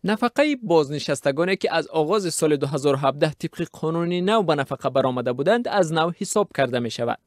نفقه بازنشستگانی که از آغاز سال 2017 طبق قانونی نو به نفقه برآمده بودند از نو حساب کرده می شود.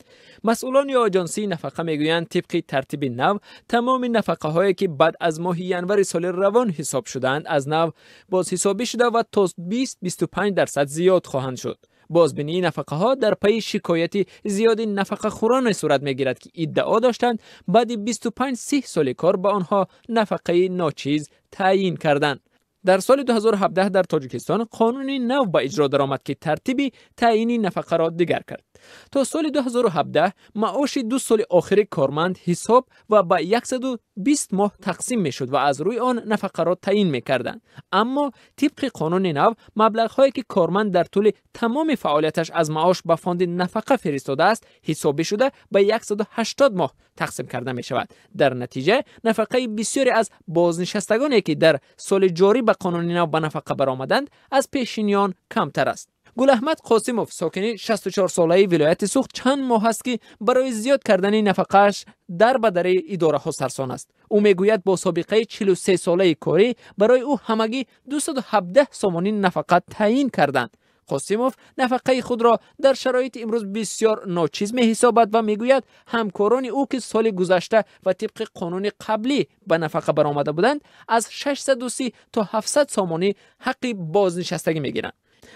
مسئولان آجانسی نفقه میگویند طبق ترتیب نو تمام نفقه‌هایی که بعد از ماه ینوری سال روان حساب شدند از نو باز حسابی شده و تا 20-25% زیاد خواهند شد. بازبینی نفقه‌ها در پی شکایت زیاد نفقه خوران صورت می‌گیرد که ادعا داشتند بعد 25-30 سال کار به آنها نفقه ناچیز تعیین کردند. در سال 2017 در تاجیکستان قانونی نو به اجرا درآمد که ترتیب تعیین نفقه را دیگر کرد. تا سال 2017 معاش 2 سال آخر کارمند حساب و به 120 ماه تقسیم می شد و از روی آن نفقه را تعیین می کردند. اما طبق قانون نو مبلغ هایی که کارمند در طول تمام فعالیتش از معاش به فاند نفقه فرستاده است حسابی شده به 180 ماه تقسیم کرده می شود. در نتیجه نفقه بسیاری از بازنشستگانی که در سال جاری به قانون نو به نفقه برآمدند از پیشینیان کمتر است. گل احمد قاسموف ساکن 64 ساله ولایت سوخت چند ماه است که برای زیاد کردن نفقه‌اش در بدر اداره ها سرسان است. او میگوید با سابقه 43 ساله کاری برای او همگی 217 سامانی نفقه تعیین کردند. قاسموف نفقه خود را در شرایط امروز بسیار ناچیز می حسابد و میگوید همکاران او که سال گذشته و طبق قانون قبلی به نفقه برآمده بودند از 630 تا 700 سامانی حق بازنشستگی میگیرند.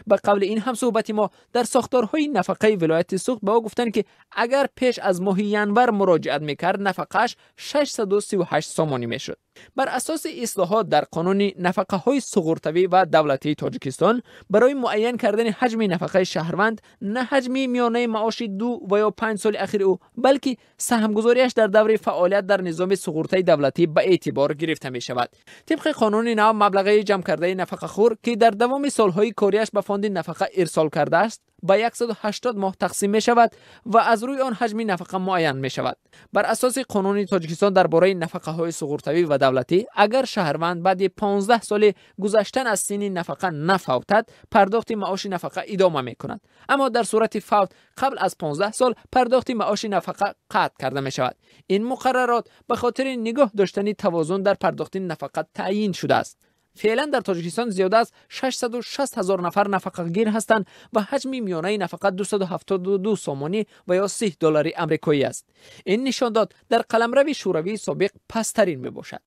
به قبل این هم صحبت ما در ساختارهای نفقه ولایت سوخت به او گفتند که اگر پیش از ماه ینور مراجعت میکرد نفقهش 638 سامانی میشد. بر اساس اصلاحات در قانون نفقه‌های سقورتوی و دولتی تاجیکستان برای معین کردن حجم نفقه شهروند نه حجم میانه معاش 2 و یا 5 سال اخیر او بلکه سهمگذاریش در دوره فعالیت در نظام سقورتوی دولتی به اعتبار گرفته می شود. طبق قانون نو مبلغ جمع کرده نفقه خور که در دوام سالهای کاریش به فاند نفقه ارسال کرده است به 180 ماه تقسیم می شود و از روی آن حجم نفقه معین می شود. بر اساس قانون تاجیکستان درباره نفقه‌های سقورتوی و دولتی اگر شهروند بعد 15 سال گذشتن از سن نفقه نفوتد پرداخت معاش نفقه ادامه می کند، اما در صورت فوت قبل از 15 سال پرداخت معاش نفقه قطع کرده می شود. این مقررات به خاطر نگاه داشتن توازن در پرداخت نفقه تعیین شده است. فعلا در تاجیکستان زیاد از 660,000 نفر نفقه گیر هستند و حجم میانه نفقه 272 سامانی و یا 30 دلار آمریکایی است. این نشان داد در قلمرو شوروی سابق پسترین می باشد.